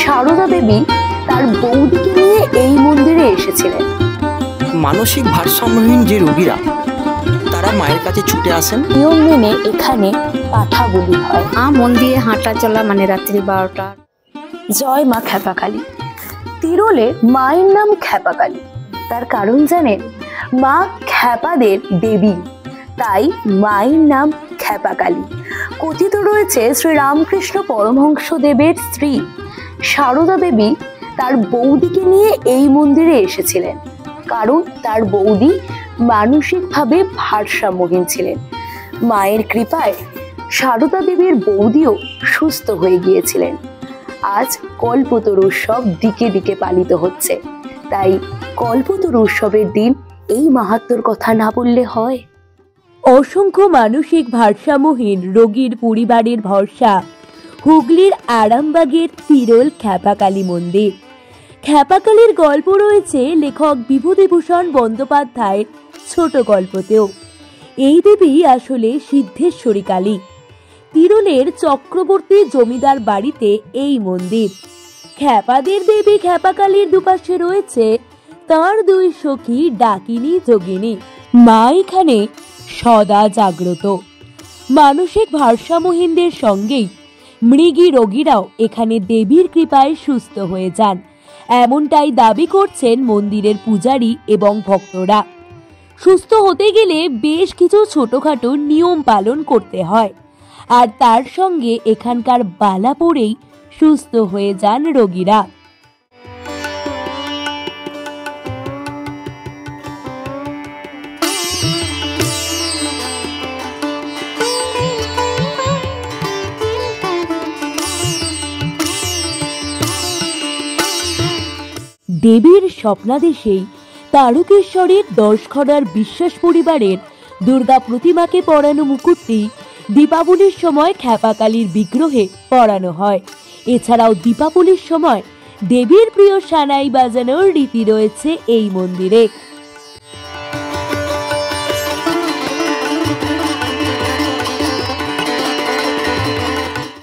সারদা দেবী তার বৌদিকে নিয়ে এই মন্দিরে এসেছিলেন। মানসিক ভারসাম্যহীন যে রোগীরা তারা মায়ের কাছে ছুটে আসেন। নিয়ম মেনে এখানে পাঠা বলি হয়। মন্দিরে হাঁটা চলা মানে রাত্রি 12টা। জয় মা ক্ষেপাকালী। তিরোলে মায়ের নাম ক্ষেপাকালী, তার কারণ জানেন? মা ক্ষেপাদের দেবী, তাই মায়ের নাম ক্ষেপাকালী। কথিত রয়েছে শ্রীরামকৃষ্ণ পরমহংস দেবের স্ত্রী সারদা দেবী তার বৌদিকে নিয়ে এই মন্দিরে এসেছিলেন, কারণ তার বৌদি মানসিকভাবে ভারসাম্যহীন ছিলেন। মায়ের কৃপায় সারদা দেবীর বৌদিও সুস্থ হয়ে গিয়েছিলেন। আজ কল্পতরু উৎসব দিকে দিকে পালিত হচ্ছে, তাই কল্পতরু উৎসবের দিন এই মাহাত্ম্যর কথা না বললে হয়? অসংখ্য মানসিক ভারসাম্যহীন রোগীর পরিবারের ভরসা হুগলির আরামবাগের তিরোল ক্ষেপাকালী মন্দির। ক্ষেপাকালীর গল্প রয়েছে লেখক বিভূতিভূষণ বন্দ্যোপাধ্যায়ের ছোট গল্পতেও। এই দেবী আসলে সিদ্ধেশ্বরী কালী। তিরোলের চক্রবর্তী জমিদার বাড়িতে এই মন্দির। ক্ষেপাদের দেবী ক্ষেপাকালীর দুপাশে রয়েছে তার দুই সখী ডাকিনী যোগিনী। মা এখানে সদা জাগ্রত। মানসিক ভারসাম্যহীনদের সঙ্গেই মৃগী রোগীরাও এখানে দেবীর কৃপায় সুস্থ হয়ে যান, এমনটাই দাবি করছেন মন্দিরের পূজারী এবং ভক্তরা। সুস্থ হতে গেলে বেশ কিছু ছোটখাটো নিয়ম পালন করতে হয়, আর তার সঙ্গে এখানকার বালা পড়েই সুস্থ হয়ে যান রোগীরা। দেবীর স্বপ্নাদেশেই তারকেশ্বরের 10খড়ার বিশ্বাস পরিবারের দুর্গা প্রতিমাকে পরানো মুকুটটি দীপাবলির সময় ক্ষেপাকালীর বিগ্রহে পরানো হয়। এছাড়াও দীপাবলির সময় দেবীর প্রিয় সানাই বাজানোর রীতি রয়েছে এই মন্দিরে।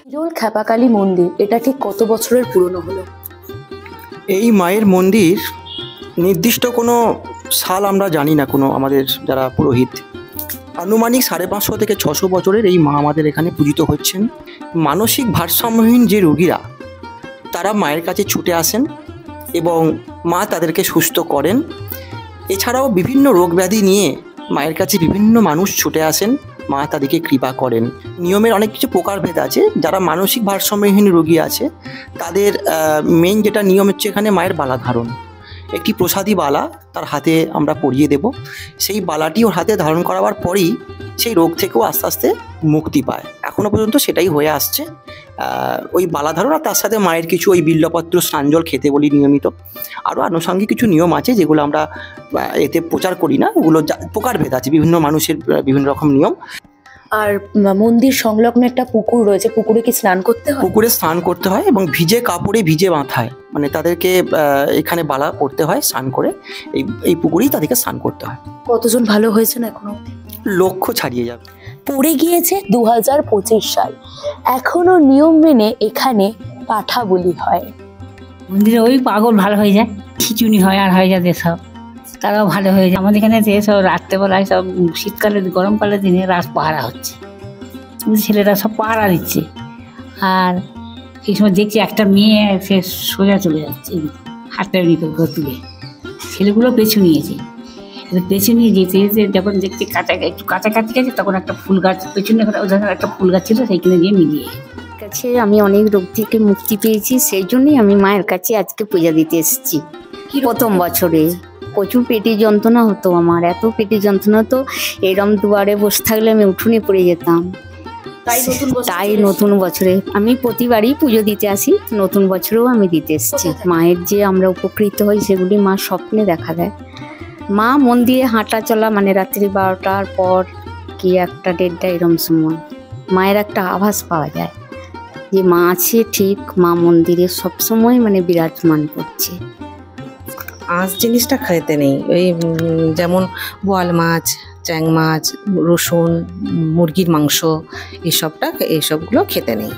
তিরোল ক্ষেপাকালী মন্দির এটা ঠিক কত বছরের পুরনো হলো? এই মায়ের মন্দির নির্দিষ্ট কোনো সাল আমরা জানি না, কোনো আমাদের যারা পুরোহিত, আনুমানিক 550 থেকে 600 বছরের এই মা আমাদের এখানে পূজিত হচ্ছেন। মানসিক ভারসাম্যহীন যে রোগীরা তারা মায়ের কাছে ছুটে আসেন এবং মা তাদেরকে সুস্থ করেন। এছাড়াও বিভিন্ন রোগ ব্যাধি নিয়ে মায়ের কাছে বিভিন্ন মানুষ ছুটে আসেন, মা তাদেরকে কৃপা করেন। নিয়মের অনেক কিছু প্রকারভেদ আছে। যারা মানসিক ভারসাম্যহীন রোগী আছে তাদের মেইন যেটা নিয়ম হচ্ছে এখানে মায়ের বালা ধারণ। একটি প্রসাদী বালা তার হাতে আমরা পরিয়ে দেব। সেই বালাটি ওর হাতে ধারণ করাবার পরেই সেই রোগ থেকেও আস্তে আস্তে মুক্তি পায়। এখনও পর্যন্ত সেটাই হয়ে আসছে, ওই বালা ধারণ। আর তার সাথে মায়ের কিছু ওই বিল্লপত্র স্নানজল খেতে বলি নিয়মিত। আরও আনুষঙ্গিক কিছু নিয়ম আছে যেগুলো আমরা এতে প্রচার করি না, ওগুলো প্রকারভেদ আছে, বিভিন্ন মানুষের বিভিন্ন রকম নিয়ম। আর মন্দির সংলগ্ন একটা পুকুর রয়েছে, পুকুরে কি স্নান করতে হয়? পুকুরে স্নান করতে হয় এবং ভিজে কাপড়ে ভিজে মাথায় মানে তাদেরকে এখানে বালা পড়তে হয় স্নান করে। এই পুকুরেই তাদেরকে স্নান করতে হয়। কতজন ভালো হয়েছে না এখনো? লক্ষ্য ছাড়িয়ে যাবে। পড়ে গিয়েছে 2025 সাল, এখনো নিয়ম মেনে এখানে পাঠা বলি হয়। মন্দিরে ওই পাগল ভালো হয়ে যায়, খিচুনি হয় আর হয়ে যায় সব, তারাও ভালো হয়ে যায়। আমাদের এখানে যে সব রাত্রেবেলায় সব শীতকালে গরমকালের দিনে রাত পাহারা হচ্ছে, ছেলেরা সব পাহারা দিচ্ছে। আর এই সময় দেখছি একটা মেয়ে সে সোজা চলে যাচ্ছে, হাতটা নিকট তুলে, ছেলেগুলো পেছু নিয়েছে। পেছু নিয়ে যেতে যেতে যখন দেখছি একটু কাছাকাছি গেছে, তখন একটা ফুল গাছ পেছনে একটা ফুল গাছ ছিল, সেইখানে গিয়ে মিলিয়ে কাছে আমি অনেক রোগ থেকে মুক্তি পেয়েছি। সেই জন্যই আমি মায়ের কাছে আজকে পূজা দিতে এসেছি। প্রথম বছরে প্রচুর পেটে যন্ত্রণা হতো আমার, এত পেটে যন্ত্রণা হতো, এরম দুয়ারে বসে থাকলে আমি উঠোনে পড়ে যেতাম। তাই নতুন বছরে আমি প্রতিবারই পুজো দিতে আসি, নতুন বছরেও আমি দিতে এসেছি। মায়ের যে আমরা উপকৃত হই সেগুলি মা স্বপ্নে দেখা দেয়। মা মন্দিরে হাঁটা চলা মানে রাত্রি 12টার পর কি 1টা 1:30 এরম সময় মায়ের একটা আভাস পাওয়া যায় যে মা আছে, ঠিক মা মন্দিরে সবসময় মানে বিরাজমান করছে। আঁশ জিনিসটা খাইতে নেই, ওই যেমন বোয়াল মাছ, চ্যাং মাছ, রসুন, মুরগির মাংস এইসবগুলো খেতে নেই।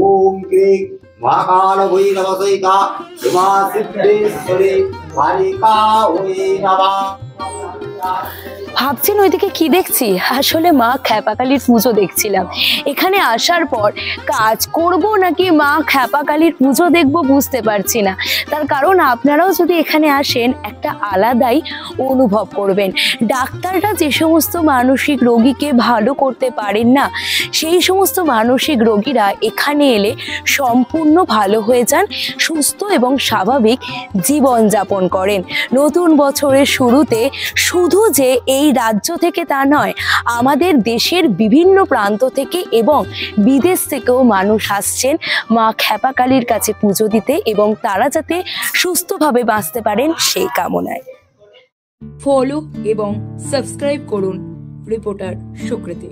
ওম ক্রিং মহাকাল ভৈরবসৈকা শিবা সিদ্ধেশ্বরী কালিকা ওই নমঃ। ভাবছেন ওইদিকে কি দেখছি? আসলে মা খ্যাপাকালীর পুজো দেখছিলাম। এখানে আসার পর কাজ করব নাকি মা খ্যাপাকালীর পুজো দেখব বুঝতে পারছি না। তার কারণ আপনারাও যদি এখানে আসেন একটা আলাদাই অনুভব করবেন। ডাক্তাররা যে সমস্ত মানসিক রোগীকে ভালো করতে পারেন না, সেই সমস্ত মানসিক রোগীরা এখানে এলে সম্পূর্ণ ভালো হয়ে যান, সুস্থ এবং স্বাভাবিক জীবনযাপন করেন। নতুন বছরের শুরুতে শুধু যে এই রাজ্য থেকে তা নয়, আমাদের দেশের বিভিন্ন প্রান্ত থেকে এবং বিদেশ থেকেও মানুষ আসছেন মা খ্যাপাকালীর কাছে পুজো দিতে এবং তারা যাতে সুস্থভাবে বাঁচতে পারেন সেই কামনায়। ফলো এবং সাবস্ক্রাইব করুন রিপোর্টার সুকৃতি।